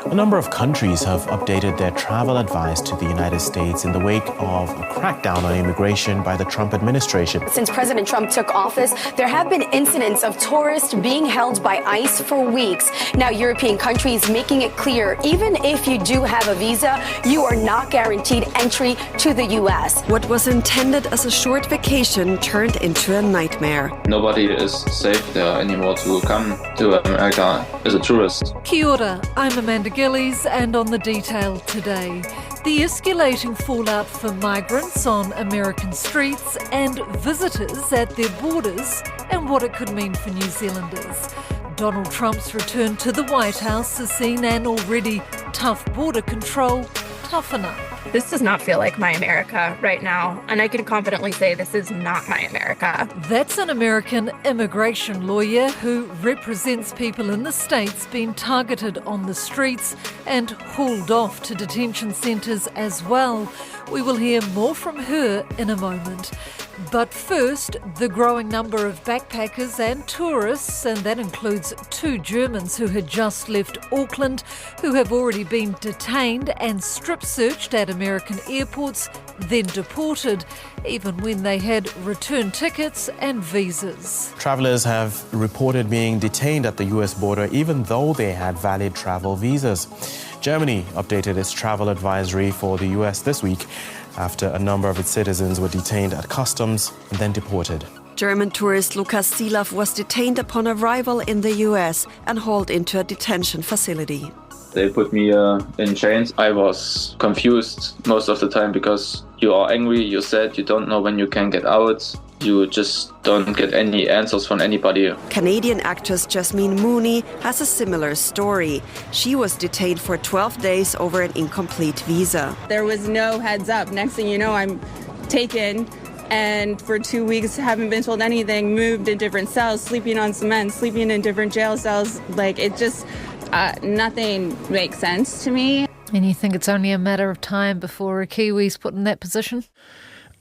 A number of countries have updated their travel advice to the United States in the wake of a crackdown on immigration by the Trump administration. Since President Trump took office, there have been incidents of tourists being held by ICE for weeks. Now, European countries making it clear, even if you do have a visa, you are not guaranteed entry to the U.S. What was intended as a short vacation turned into a nightmare. Nobody is safe there anymore to come to America as a tourist. Kia ora, I'm Amanda Gillies, and on the detail today, the escalating fallout for migrants on American streets and visitors at their borders and what it could mean for New Zealanders. Donald Trump's return to the White House has seen an already tough border control toughen up. This does not feel like my America right now, and I can confidently say this is not my America. That's an American immigration lawyer who represents people in the States being targeted on the streets and hauled off to detention centres as well. We will hear more from her in a moment. But first, the growing number of backpackers and tourists, and that includes 2 Germans who had just left Auckland, who have already been detained and strip-searched at American airports, then deported, even when they had return tickets and visas. Travellers have reported being detained at the US border even though they had valid travel visas. Germany updated its travel advisory for the US this week after a number of its citizens were detained at customs and then deported. German tourist Lukas Silav was detained upon arrival in the US and hauled into a detention facility. They put me in chains. I was confused most of the time because you are angry, you're sad, you don't know when you can get out. You just don't get any answers from anybody. Canadian actress Jasmine Mooney has a similar story. She was detained for 12 days over an incomplete visa. There was no heads up. Next thing you know, I'm taken and for 2 weeks haven't been told anything, moved in different cells, sleeping on cement, sleeping in different jail cells. Like, it just, nothing makes sense to me. And you think it's only a matter of time before a Kiwi's put in that position?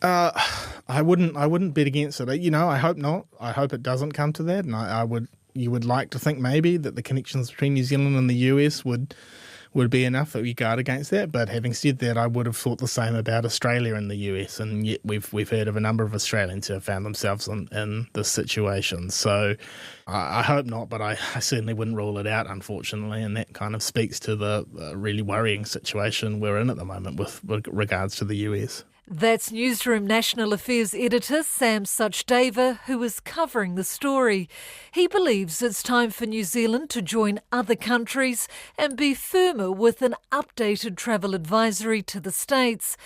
I wouldn't bet against it. You know, I hope not. I hope it doesn't come to that. And you would like to think maybe that the connections between New Zealand and the US would be enough that we guard against that. But having said that, I would have thought the same about Australia and the US, and yet we've heard of a number of Australians who have found themselves in this situation. So I hope not, but I certainly wouldn't rule it out, unfortunately, and that kind of speaks to the really worrying situation we're in at the moment with regards to the US. That's Newsroom National Affairs editor Sam Suchdeva, who is covering the story. He believes it's time for New Zealand to join other countries and be firmer with an updated travel advisory to the States.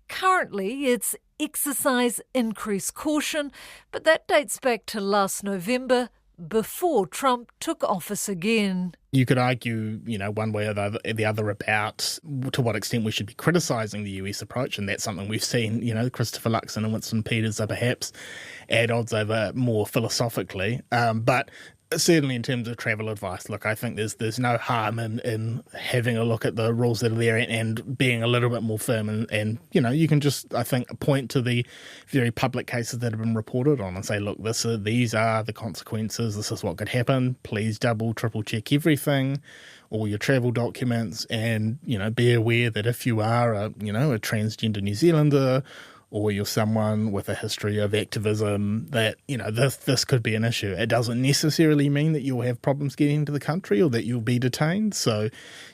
Currently, it's exercise increase caution, but that dates back to last November, before Trump took office again. You could argue, one way or the other about to what extent we should be criticising the US approach, and that's something we've seen, Christopher Luxon and Winston Peters are perhaps at odds over more philosophically. But certainly in terms of travel advice, look, I think there's no harm in having a look at the rules that are there and being a little bit more firm and you can just, I think, point to the very public cases that have been reported on and say, look, these are the consequences, this is what could happen, please double, triple check everything, all your travel documents, and, be aware that if you are a transgender New Zealander or you're someone with a history of activism, that, this could be an issue. It doesn't necessarily mean that you'll have problems getting into the country or that you'll be detained, so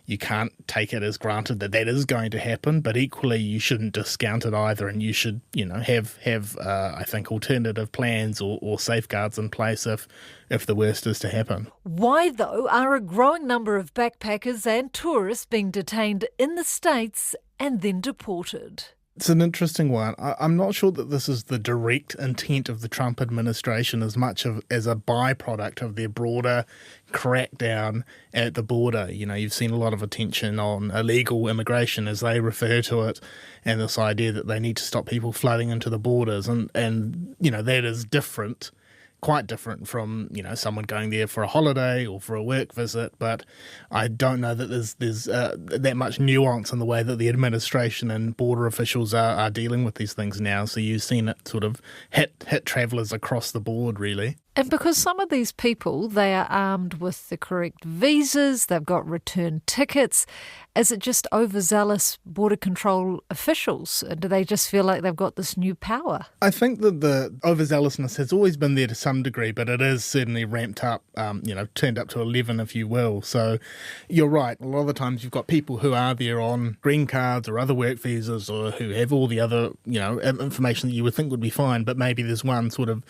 you can't take it as granted that is going to happen, but equally you shouldn't discount it either, and you should, have I think, alternative plans or safeguards in place if the worst is to happen. Why, though, are a growing number of backpackers and tourists being detained in the States and then deported? It's an interesting one. I'm not sure that this is the direct intent of the Trump administration as much as a byproduct of their broader crackdown at the border. You've seen a lot of attention on illegal immigration, as they refer to it, and this idea that they need to stop people flooding into the borders. And that is different, quite different from, someone going there for a holiday or for a work visit, but I don't know that there's that much nuance in the way that the administration and border officials are dealing with these things now. So you've seen it sort of hit travellers across the board, really. And because some of these people, they are armed with the correct visas, they've got return tickets, is it just overzealous border control officials? Do they just feel like they've got this new power? I think that the overzealousness has always been there to some degree, but it is certainly ramped up, turned up to 11, if you will. So you're right. A lot of the times you've got people who are there on green cards or other work visas or who have all the other, information that you would think would be fine, but maybe there's one sort of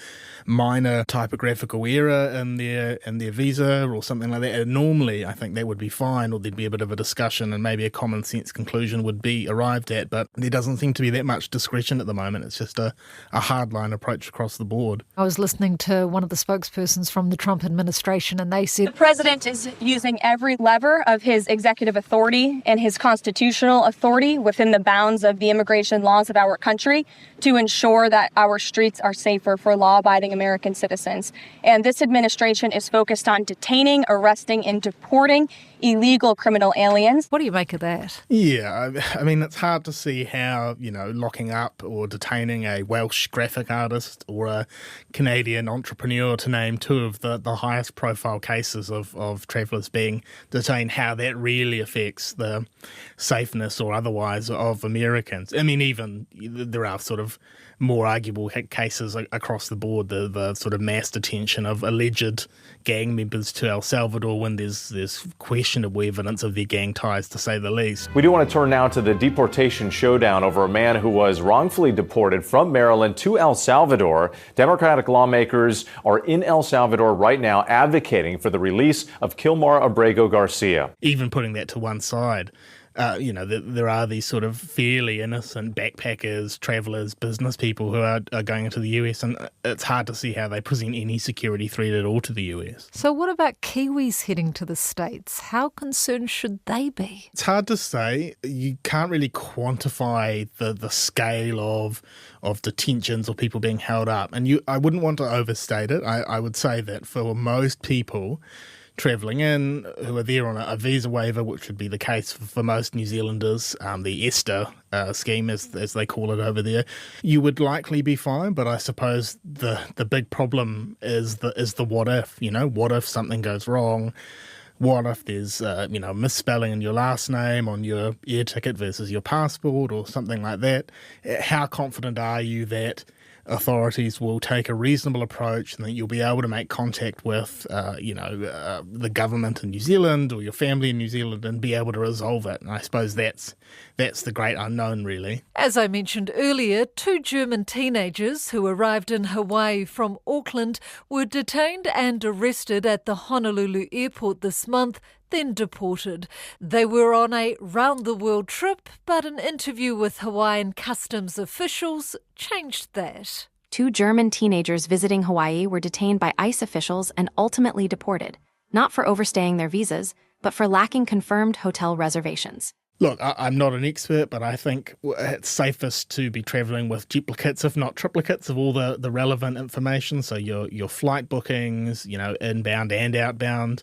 minor typographical error in their visa or something like that. And normally, I think that would be fine, or there'd be a bit of a discussion and maybe a common sense conclusion would be arrived at, but there doesn't seem to be that much discretion at the moment. It's just a hardline approach across the board. I was listening to one of the spokespersons from the Trump administration, and they said the president is using every lever of his executive authority and his constitutional authority within the bounds of the immigration laws of our country to ensure that our streets are safer for law-abiding American citizens. And this administration is focused on detaining, arresting, and deporting illegal criminal aliens. What do you make of that? Yeah, I mean, it's hard to see how, locking up or detaining a Welsh graphic artist or a Canadian entrepreneur, to name two of the highest profile cases of travellers being detained, how that really affects the safeness or otherwise of Americans. I mean, even there are sort of more arguable cases across the board, the sort of mass detention of alleged gang members to El Salvador when there's questionable evidence of their gang ties, to say the least. We do want to turn now to the deportation showdown over a man who was wrongfully deported from Maryland to El Salvador. Democratic lawmakers are in El Salvador right now advocating for the release of Kilmar Abrego Garcia. Even putting that to one side, there are these sort of fairly innocent backpackers, travellers, business people who are going into the US, and it's hard to see how they present any security threat at all to the US. So what about Kiwis heading to the States? How concerned should they be? It's hard to say. You can't really quantify the scale of detentions or people being held up, and I wouldn't want to overstate it. I would say that for most people travelling in who are there on a visa waiver, which would be the case for most New Zealanders, the ESTA scheme as they call it over there, you would likely be fine. But I suppose the big problem is the what if. What if something goes wrong? What if there's misspelling in your last name on your air ticket versus your passport or something like that? How confident are you that authorities will take a reasonable approach and that you'll be able to make contact with, the government in New Zealand or your family in New Zealand and be able to resolve it? And I suppose that's the great unknown, really. As I mentioned earlier, 2 German teenagers who arrived in Hawaii from Auckland were detained and arrested at the Honolulu airport this month, then deported. They were on a round-the-world trip, but an interview with Hawaiian customs officials changed that. 2 German teenagers visiting Hawaii were detained by ICE officials and ultimately deported, not for overstaying their visas, but for lacking confirmed hotel reservations. Look, I'm not an expert, but I think it's safest to be travelling with duplicates, if not triplicates, of all the relevant information. So your flight bookings, inbound and outbound,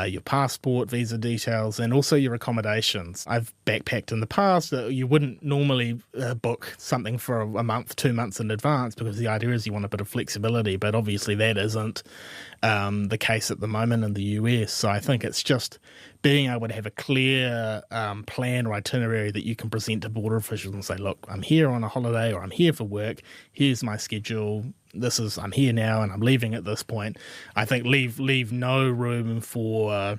your passport, visa details, and also your accommodations. I've backpacked in the past. You wouldn't normally book something for a month, 2 months in advance, because the idea is you want a bit of flexibility, but obviously that isn't the case at the moment in the US. So I think it's just being able to have a clear plan or itinerary that you can present to border officials and say, look, I'm here on a holiday or I'm here for work. Here's my schedule. I'm here now and I'm leaving at this point. I think leave no room for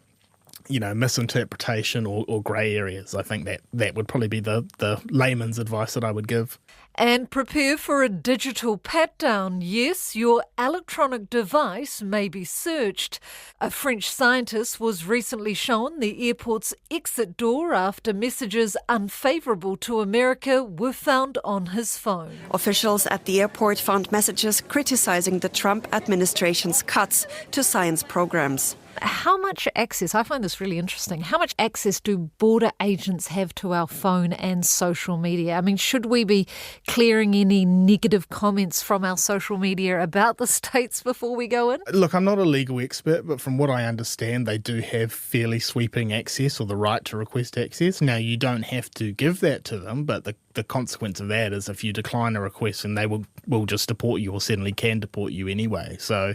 misinterpretation or grey areas. I think that would probably be the layman's advice that I would give. And prepare for a digital pat-down. Yes, your electronic device may be searched. A French scientist was recently shown the airport's exit door after messages unfavourable to America were found on his phone. Officials at the airport found messages criticizing the Trump administration's cuts to science programs. How much access, I find this really interesting, how much access do border agents have to our phone and social media? I mean, should we be clearing any negative comments from our social media about the States before we go in? Look, I'm not a legal expert, but from what I understand, they do have fairly sweeping access or the right to request access. Now, you don't have to give that to them, but the consequence of that is if you decline a request, and they will just deport you, or certainly can deport you anyway. So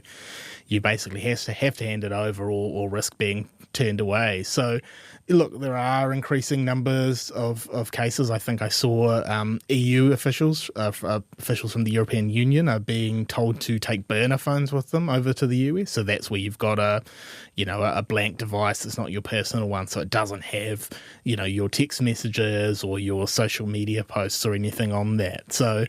you basically have to hand it over or risk being turned away. So, look, there are increasing numbers of cases. I think I saw EU officials from the European Union are being told to take burner phones with them over to the US. So that's where you've got a blank device that's not your personal one, so it doesn't have, your text messages or your social media posts or anything on that. So,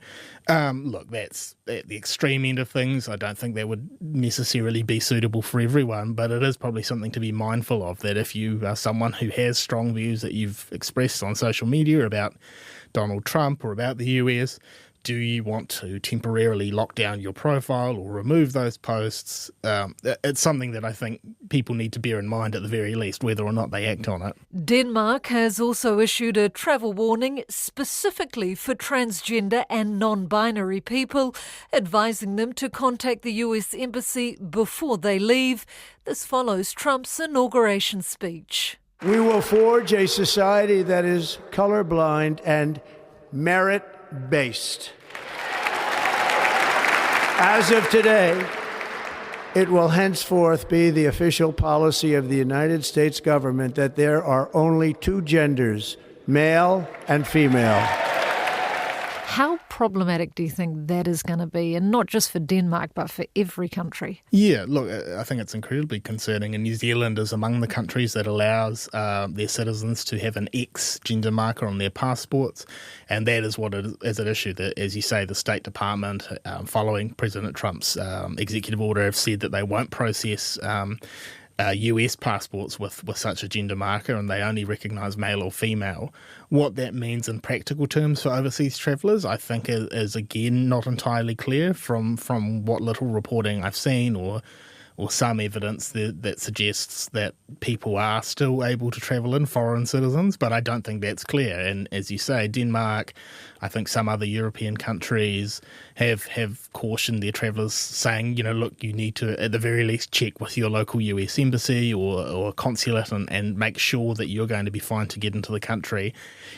look, that's at the extreme end of things. I don't think that would necessarily be suitable for everyone, but it is probably something to be mindful of, that if you are someone who has strong views that you've expressed on social media about Donald Trump or about the US, do you want to temporarily lock down your profile or remove those posts? It's something that I think people need to bear in mind at the very least, whether or not they act on it. Denmark has also issued a travel warning specifically for transgender and non-binary people, advising them to contact the US Embassy before they leave. This follows Trump's inauguration speech. We will forge a society that is colorblind and merit-based. As of today, it will henceforth be the official policy of the United States government that there are only two genders, male and female. How problematic do you think that is going to be, and not just for Denmark, but for every country? Yeah, look, I think it's incredibly concerning, and New Zealand is among the countries that allows their citizens to have an X gender marker on their passports, and that is what is at issue. That, as you say, the State Department, following President Trump's executive order, have said that they won't process US passports with such a gender marker, and they only recognise male or female. What that means in practical terms for overseas travellers, I think, is again not entirely clear from what little reporting I've seen or some evidence that suggests that people are still able to travel in, foreign citizens, but I don't think that's clear. And as you say, Denmark, I think some other European countries have cautioned their travellers, saying, look, you need to at the very least check with your local US embassy or consulate and make sure that you're going to be fine to get into the country,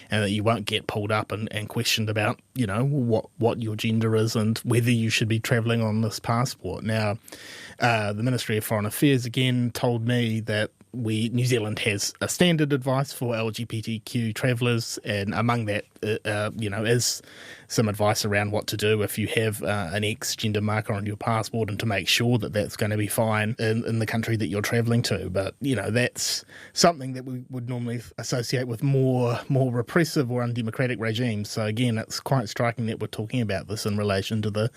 and that you won't get pulled up and questioned about, what your gender is and whether you should be travelling on this passport. Now, the Ministry of Foreign Affairs again told me that New Zealand has a standard advice for LGBTQ travellers, and among that, is some advice around what to do if you have an X gender marker on your passport, and to make sure that that's going to be fine in the country that you're travelling to. But, that's something that we would normally associate with more repressive or undemocratic regimes. So again, it's quite striking that we're talking about this in relation to the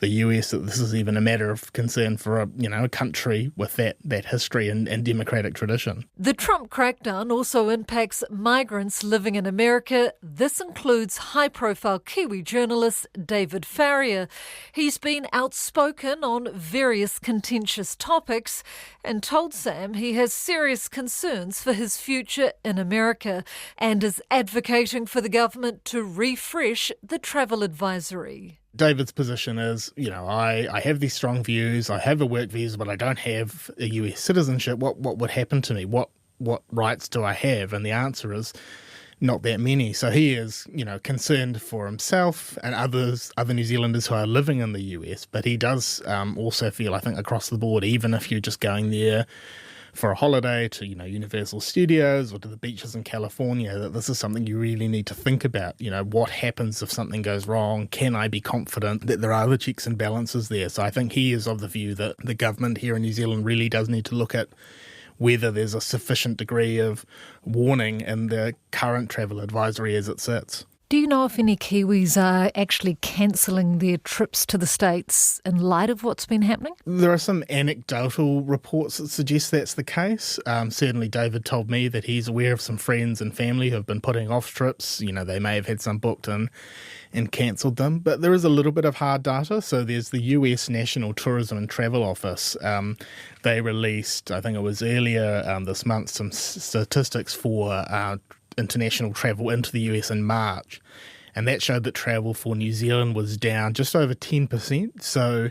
US, that this is even a matter of concern for a country with that history and democratic tradition. The Trump crackdown also impacts migrants living in America. This includes high-profile Kiwi journalist David Farrier. He's been outspoken on various contentious topics and told Sam he has serious concerns for his future in America, and is advocating for the government to refresh the travel advisory. David's position is, I have these strong views, I have a work visa, but I don't have a US citizenship. What would happen to me? What rights do I have? And the answer is not that many. So he is, concerned for himself and other New Zealanders who are living in the US, but he does also feel, I think, across the board, even if you're just going there for a holiday to, Universal Studios or to the beaches in California, that this is something you really need to think about. What happens if something goes wrong? Can I be confident that there are other checks and balances there? So I think he is of the view that the government here in New Zealand really does need to look at whether there's a sufficient degree of warning in the current travel advisory as it sits. Do you know if any Kiwis are actually cancelling their trips to the States in light of what's been happening? There are some anecdotal reports that suggest that's the case. Certainly David told me that he's aware of some friends and family who have been putting off trips. You know, they may have had some booked in and cancelled them. But there is a little bit of hard data. So there's the US National Tourism and Travel Office. They released, I think it was earlier this month, some statistics for international travel into the US in March, and that showed that travel for New Zealand was down just over 10%. So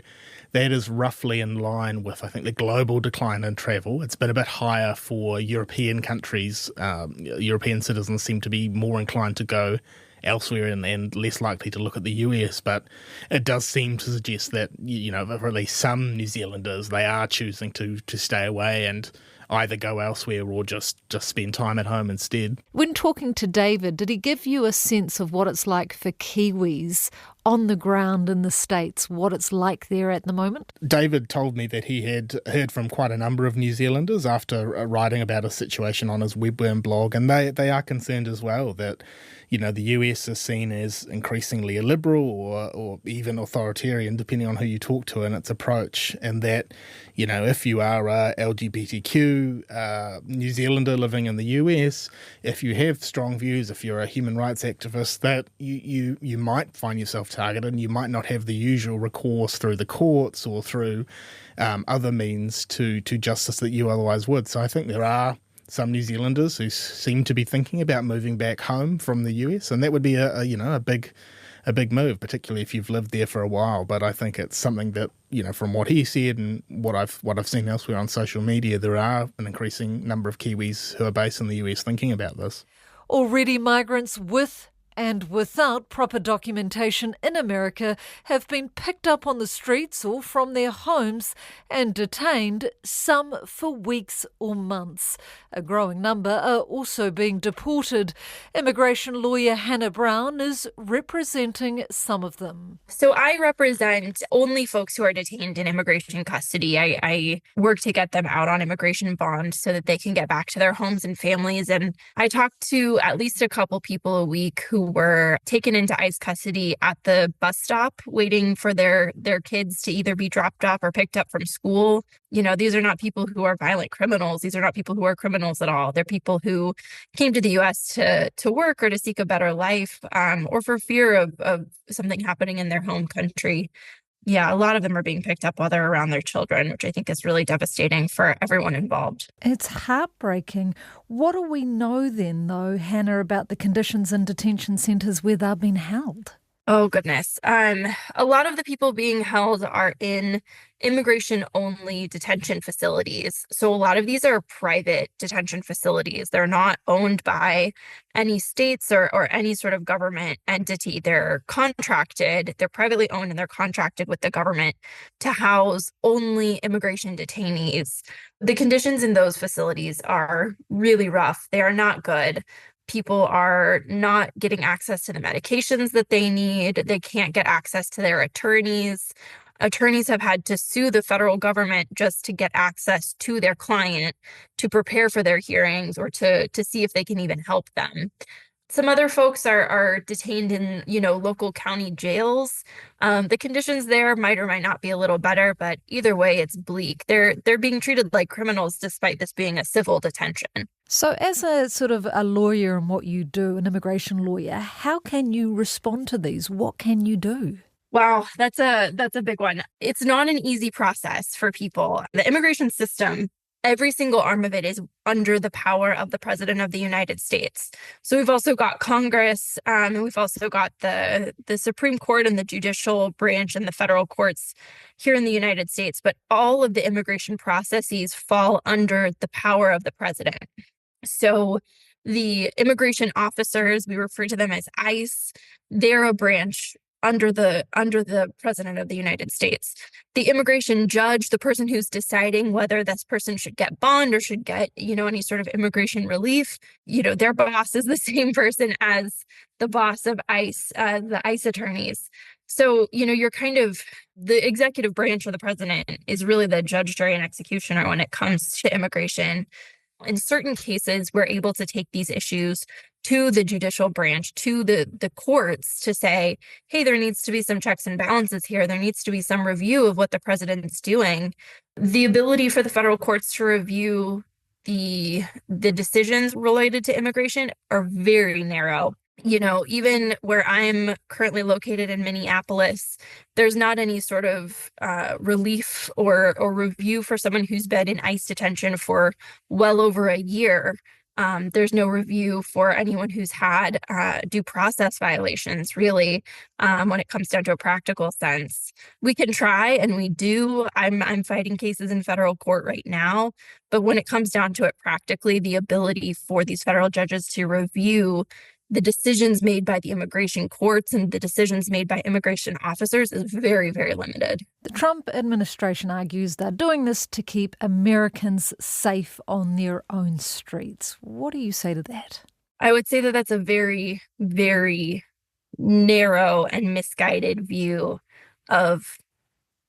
that is roughly in line with, I think, the global decline in travel. It's been a bit higher for European countries. European citizens seem to be more inclined to go elsewhere and less likely to look at the US, but it does seem to suggest that, you know, for at least some New Zealanders, they are choosing to stay away and either go elsewhere or just spend time at home instead. When talking to David, did he give you a sense of what it's like for Kiwis on the ground in the States, what it's like there at the moment? David told me that he had heard from quite a number of New Zealanders after writing about a situation on his Webworm blog, and they are concerned as well that, you know, the US is seen as increasingly illiberal or even authoritarian, depending on who you talk to in its approach, and that, you know, if you are a LGBTQ New Zealander living in the US, if you have strong views, if you're a human rights activist, that you might find yourself targeted, and you might not have the usual recourse through the courts or through other means to justice that you otherwise would. So I think there are some New Zealanders who seem to be thinking about moving back home from the US, and that would be a big move, particularly if you've lived there for a while. But I think it's something that, you know, from what he said and what I've seen elsewhere on social media, there are an increasing number of Kiwis who are based in the US thinking about this. Already, migrants with and without proper documentation in America have been picked up on the streets or from their homes and detained, some for weeks or months. A growing number are also being deported. Immigration lawyer Hannah Brown is representing some of them. So I represent only folks who are detained in immigration custody. I work to get them out on immigration bond so that they can get back to their homes and families. And I talk to at least a couple people a week who were taken into ICE custody at the bus stop, waiting for their kids to either be dropped off or picked up from school. You know, these are not people who are violent criminals. These are not people who are criminals at all. They're people who came to the U.S. to work or to seek a better life, or for fear of something happening in their home country. Yeah, a lot of them are being picked up while they're around their children, which I think is really devastating for everyone involved. It's heartbreaking. What do we know then, though, Hannah, about the conditions in detention centres where they're being held? Oh, goodness. A lot of the people being held are in immigration-only detention facilities. So a lot of these are private detention facilities. They're not owned by any states or any sort of government entity. They're contracted, they're privately owned, and they're contracted with the government to house only immigration detainees. The conditions in those facilities are really rough. They are not good. People are not getting access to the medications that they need. They can't get access to their attorneys. Attorneys have had to sue the federal government just to get access to their client, to prepare for their hearings, or to see if they can even help them. Some other folks are detained in, local county jails. The conditions there might or might not be a little better, but either way, it's bleak. They're being treated like criminals despite this being a civil detention. So as a sort of a lawyer and what you do, an immigration lawyer, how can you respond to these? What can you do? Wow, that's a big one. It's not an easy process for people. The immigration system, every single arm of it is under the power of the President of the United States. So we've also got Congress, and we've also got the Supreme Court and the judicial branch and the federal courts here in the United States. But all of the immigration processes fall under the power of the president. So the immigration officers, we refer to them as ICE, they're a branch under the President of the United States. The immigration judge, the person who's deciding whether this person should get bond or should get, any sort of immigration relief, their boss is the same person as the boss of ICE, the ICE attorneys. So, you're kind of, the executive branch of the president is really the judge, jury, and executioner when it comes to immigration. In certain cases, we're able to take these issues to the judicial branch, to the courts to say, hey, there needs to be some checks and balances here. There needs to be some review of what the president's doing. The ability for the federal courts to review the decisions related to immigration are very narrow. Even where I'm currently located in Minneapolis, there's not any sort of relief or review for someone who's been in ICE detention for well over a year. There's no review for anyone who's had due process violations, really, when it comes down to a practical sense. We can try, and we do. I'm fighting cases in federal court right now. But when it comes down to it practically, the ability for these federal judges to review the decisions made by the immigration courts and the decisions made by immigration officers is very, very limited. The Trump administration argues they're doing this to keep Americans safe on their own streets. What do you say to that? I would say that that's a very, very narrow and misguided view of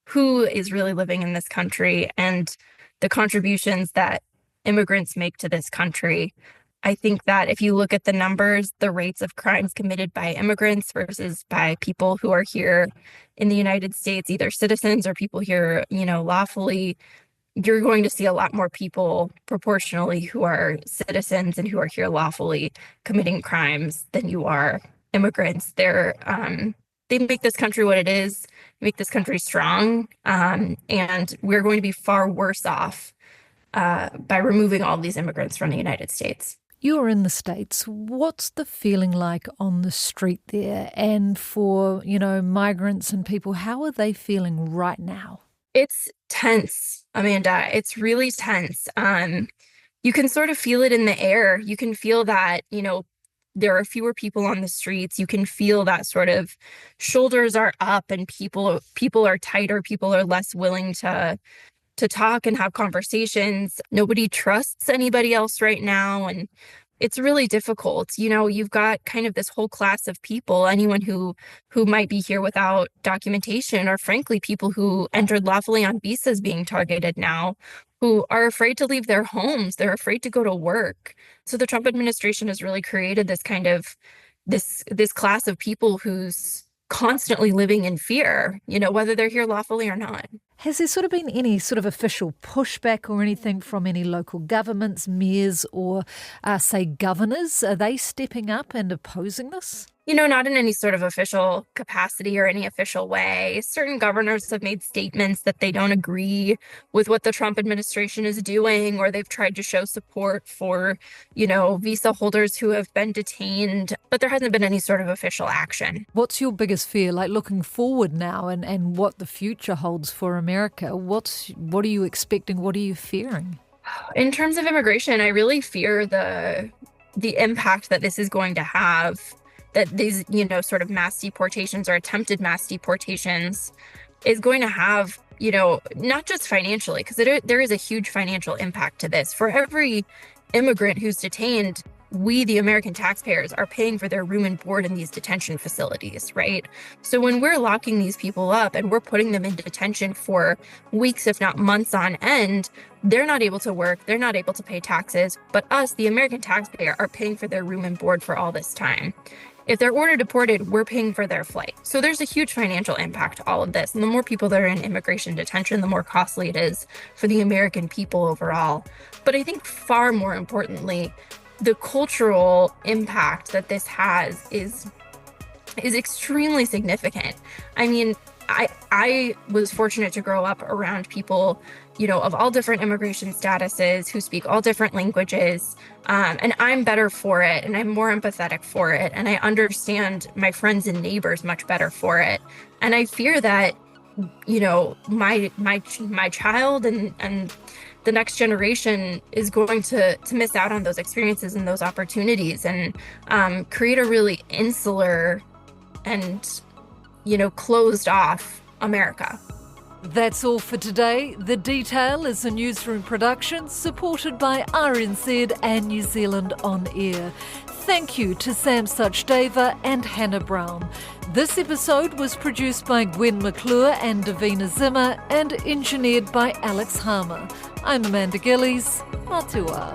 who is really living in this country and the contributions that immigrants make to this country. I think that if you look at the numbers, the rates of crimes committed by immigrants versus by people who are here in the United States, either citizens or people here, lawfully, you're going to see a lot more people proportionally who are citizens and who are here lawfully committing crimes than you are immigrants. They make this country what it is, make this country strong, and we're going to be far worse off by removing all these immigrants from the United States. You're in the States. What's the feeling like on the street there? And for, migrants and people, how are they feeling right now? It's tense, Amanda. It's really tense. You can sort of feel it in the air. You can feel that, there are fewer people on the streets. You can feel that sort of shoulders are up and people are tighter. People are less willing to talk and have conversations. Nobody trusts anybody else right now. And it's really difficult. You've got kind of this whole class of people, anyone who might be here without documentation, or frankly, people who entered lawfully on visas being targeted now, who are afraid to leave their homes. They're afraid to go to work. So the Trump administration has really created this kind of this class of people who's constantly living in fear, whether they're here lawfully or not. Has there sort of been any sort of official pushback or anything from any local governments, mayors or, say, governors? Are they stepping up and opposing this? Not in any sort of official capacity or any official way. Certain governors have made statements that they don't agree with what the Trump administration is doing, or they've tried to show support for, visa holders who have been detained, but there hasn't been any sort of official action. What's your biggest fear, like looking forward now and what the future holds for America? What are you expecting? What are you fearing? In terms of immigration, I really fear the impact that this is going to have, that these, sort of mass deportations or attempted mass deportations is going to have, not just financially, because there is a huge financial impact to this. For every immigrant who's detained, we, the American taxpayers, are paying for their room and board in these detention facilities, right? So when we're locking these people up and we're putting them in detention for weeks, if not months on end, they're not able to work, they're not able to pay taxes, but us, the American taxpayer, are paying for their room and board for all this time. If they're order deported, we're paying for their flight. So there's a huge financial impact to all of this. And the more people that are in immigration detention, the more costly it is for the American people overall. But I think far more importantly, the cultural impact that this has is extremely significant. I mean, I was fortunate to grow up around people, of all different immigration statuses who speak all different languages. And I'm better for it, and I'm more empathetic for it. And I understand my friends and neighbors much better for it. And I fear that, my child and the next generation is going to miss out on those experiences and those opportunities and create a really insular and, closed off America. That's all for today. The Detail is a newsroom production supported by RNZ and New Zealand On Air. Thank you to Sam Suchdeva and Hannah Brown. This episode was produced by Gwen McClure and Davina Zimmer and engineered by Alex Harmer. I'm Amanda Gillies. Matua.